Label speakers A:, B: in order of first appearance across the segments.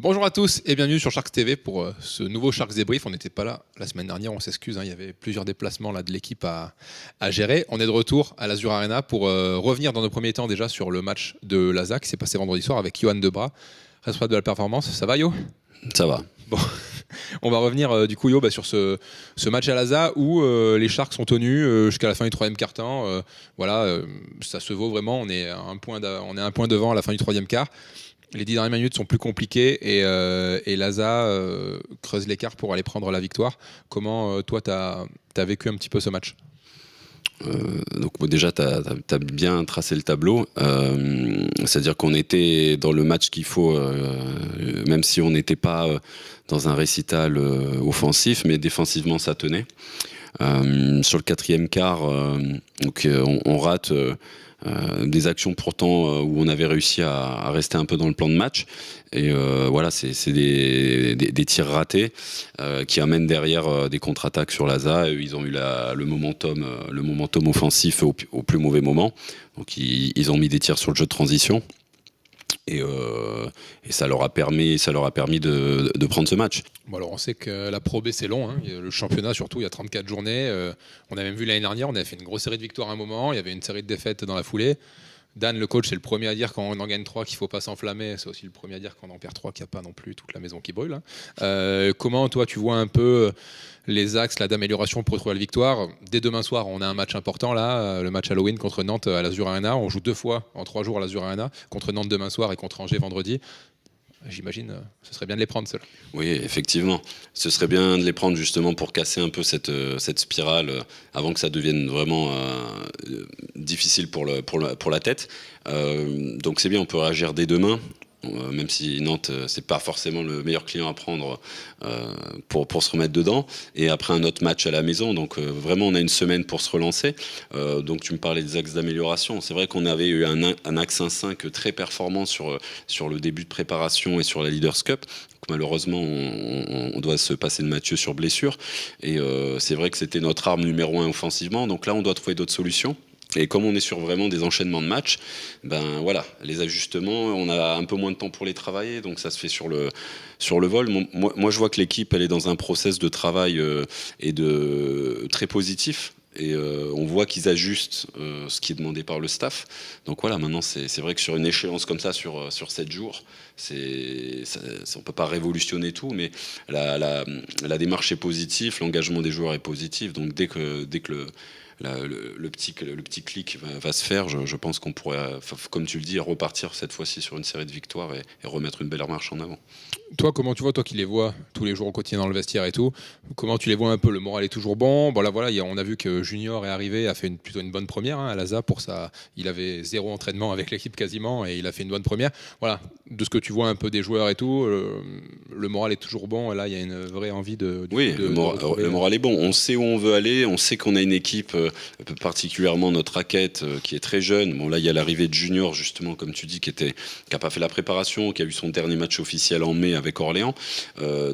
A: Bonjour à tous et bienvenue sur Sharks TV pour ce nouveau Sharks Débrief. On n'était pas là la semaine dernière, on s'excuse, il y avait plusieurs déplacements là, de l'équipe à gérer. On est de retour à l'Azur Arena pour revenir dans nos premiers temps déjà sur le match de l'ASA qui s'est passé vendredi soir avec Johan Debras, responsable de la performance. Ça va Yo ?
B: Ça va.
A: Bon. On va revenir du coup Yo sur ce match à l'ASA où les Sharks sont tenus jusqu'à la fin du troisième quart-temps. Ça se vaut vraiment, on est un point devant à la fin du troisième quart. Les 10 dernières minutes sont plus compliquées et l'ASA creuse l'écart pour aller prendre la victoire. Comment toi t'as vécu un petit peu ce match ?
B: Déjà, tu as bien tracé le tableau. C'est-à-dire qu'on était dans le match qu'il faut, même si on n'était pas dans un récital offensif, mais défensivement, ça tenait. Sur le quatrième quart, on rate des actions pourtant où on avait réussi à rester un peu dans le plan de match. Et c'est des tirs ratés qui amènent derrière des contre-attaques sur l'ASA. Ils ont eu le momentum offensif au plus mauvais moment. Donc ils ont mis des tirs sur le jeu de transition. Et ça leur a permis de prendre ce match.
A: Bon, alors on sait que la Pro B c'est long, hein. Le championnat surtout il y a 34 journées. On a même vu l'année dernière, on avait fait une grosse série de victoires à un moment, il y avait une série de défaites dans la foulée. Dan, le coach, c'est le premier à dire quand on en gagne 3 qu'il ne faut pas s'enflammer. C'est aussi le premier à dire quand on en perd 3 qu'il n'y a pas non plus toute la maison qui brûle. Comment, toi, tu vois un peu les axes d'amélioration pour retrouver la victoire ? Dès demain soir, on a un match important, là, le match Halloween contre Nantes à l'Azur Arena. On joue 2 fois en 3 jours à l'Azur Arena, contre Nantes demain soir et contre Angers vendredi. J'imagine, ce serait bien de les prendre, ceux-là.
B: Oui, effectivement. Ce serait bien de les prendre justement pour casser un peu cette spirale avant que ça devienne vraiment difficile pour la tête. Donc c'est bien, on peut réagir dès demain. Même si Nantes, c'est pas forcément le meilleur client à prendre pour se remettre dedans. Et après un autre match à la maison, donc vraiment on a une semaine pour se relancer. Donc tu me parlais des axes d'amélioration. C'est vrai qu'on avait eu un axe 1-5 très performant sur le début de préparation et sur la Leaders Cup. Donc, malheureusement, on doit se passer de Mathieu sur blessure. Et c'est vrai que c'était notre arme numéro 1 offensivement. Donc là, on doit trouver d'autres solutions. Et comme on est sur vraiment des enchaînements de matchs, les ajustements, on a un peu moins de temps pour les travailler, donc ça se fait sur le vol. Moi, je vois que l'équipe, elle est dans un process de travail très positif. Et on voit qu'ils ajustent ce qui est demandé par le staff. Donc voilà, maintenant, c'est vrai que sur une échéance comme ça, sur 7 jours, on ne peut pas révolutionner tout, mais la démarche est positive, l'engagement des joueurs est positif. Donc dès que le petit clic va se faire, je pense qu'on pourrait, comme tu le dis, repartir cette fois-ci sur une série de victoires et remettre une belle marche en avant.
A: Toi, comment tu vois, toi qui les vois tous les jours au quotidien dans le vestiaire et tout, comment tu les vois un peu ? Le moral est toujours bon. Bon là voilà, on a vu que Junior est arrivé, a fait plutôt une bonne première à l'ASA pour ça. Il avait 0 entraînement avec l'équipe quasiment et il a fait une bonne première. Voilà, de ce que tu vois un peu des joueurs et tout, le moral est toujours bon. Là, il y a une vraie envie de
B: le moral est bon. On sait où on veut aller. On sait qu'on a une équipe, particulièrement notre raquette, qui est très jeune. Bon là, il y a l'arrivée de Junior justement, comme tu dis, qui a pas fait la préparation, qui a eu son dernier match officiel en mai avec Orléans.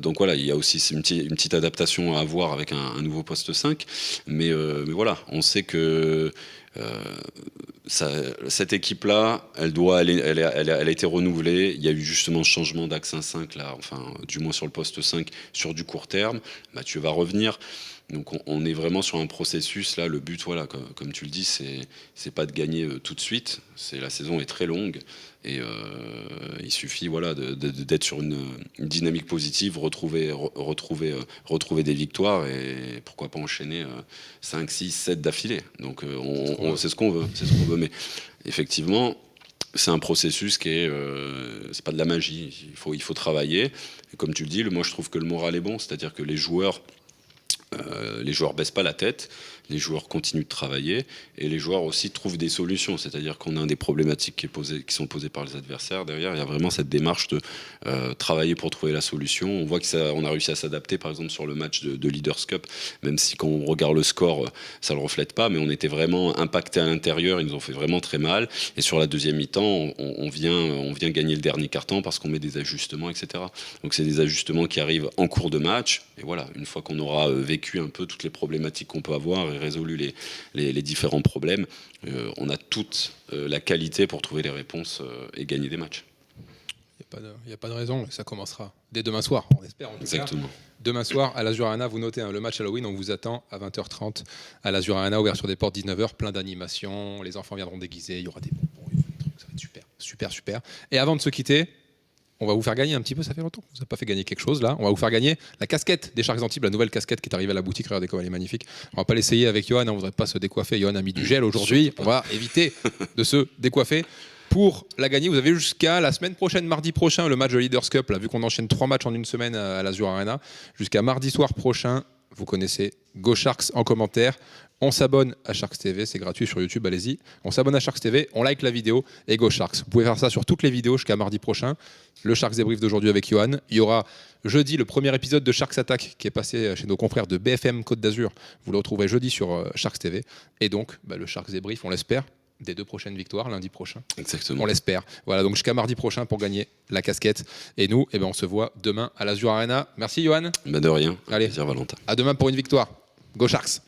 B: Donc voilà, il y a aussi une petite adaptation à avoir avec un nouveau poste 5. Mais voilà, on sait que cette équipe-là, elle a été renouvelée. Il y a eu justement ce changement d'axe 1-5 là, enfin du moins sur le poste 5 sur du court terme. Mathieu va revenir. Donc on est vraiment sur un processus là. Le but, voilà, comme tu le dis, c'est pas de gagner tout de suite. La saison est très longue et il suffit d'être sur une dynamique positive, retrouver des victoires et pourquoi pas enchaîner 5, 6, 7 d'affilée. Donc c'est ce qu'on veut. Mais effectivement, c'est un processus qui est, c'est pas de la magie. Il faut travailler. Et comme tu le dis, moi je trouve que le moral est bon, c'est-à-dire que les joueurs baissent pas la tête, les joueurs continuent de travailler et les joueurs aussi trouvent des solutions. C'est-à-dire qu'on a des problématiques qui sont posées par les adversaires. Derrière, il y a vraiment cette démarche de travailler pour trouver la solution. On voit qu'on a réussi à s'adapter, par exemple, sur le match de Leaders Cup, même si quand on regarde le score, ça le reflète pas, mais on était vraiment impacté à l'intérieur. Ils nous ont fait vraiment très mal. Et sur la deuxième mi-temps, on vient gagner le dernier quart-temps parce qu'on met des ajustements, etc. Donc c'est des ajustements qui arrivent en cours de match. Et voilà, une fois qu'on aura vécu un peu toutes les problématiques qu'on peut avoir et résolu les différents problèmes, on a toute la qualité pour trouver les réponses et gagner des matchs.
A: n'y a pas de raison. Ça commencera dès demain soir, on espère en tout cas.
B: Exactement.
A: Demain soir à l'Azur Arena, vous notez le match Halloween, on vous attend à 20h30 à l'Azur Arena, ouverture des portes 19h, plein d'animations, les enfants viendront déguisés, il y aura des bonbons, il y aura des trucs, ça va être super, super, super. Et avant de se quitter, on va vous faire gagner un petit peu, ça fait longtemps qu'on vous a pas fait gagner quelque chose là. On va vous faire gagner la casquette des Sharks Antibes, la nouvelle casquette qui est arrivée à la boutique. Regardez comme elle est magnifique. On va pas l'essayer avec Johan, on voudrait pas se décoiffer. Johan a mis du gel aujourd'hui. On va éviter de se décoiffer. Pour la gagner, vous avez jusqu'à la semaine prochaine, mardi prochain, le match de Leaders Cup. Là, vu qu'on enchaîne 3 matchs en une semaine à l'Azur Arena, jusqu'à mardi soir prochain, vous connaissez Go Sharks en commentaire. On s'abonne à Sharks TV, c'est gratuit sur YouTube, allez-y. On s'abonne à Sharks TV, on like la vidéo et Go Sharks. Vous pouvez faire ça sur toutes les vidéos jusqu'à mardi prochain. Le Sharks débrief d'aujourd'hui avec Johan. Il y aura jeudi le premier épisode de Sharks Attack qui est passé chez nos confrères de BFM Côte d'Azur. Vous le retrouverez jeudi sur Sharks TV. Et donc, le Sharks débrief, on l'espère, des 2 prochaines victoires, lundi prochain.
B: Exactement.
A: On l'espère. Voilà, donc jusqu'à mardi prochain pour gagner la casquette. Et nous, on se voit demain à l'Azur Arena. Merci Johan.
B: De rien.
A: Allez.
B: Plaisir, Valentin.
A: À demain pour une victoire. Go Sharks.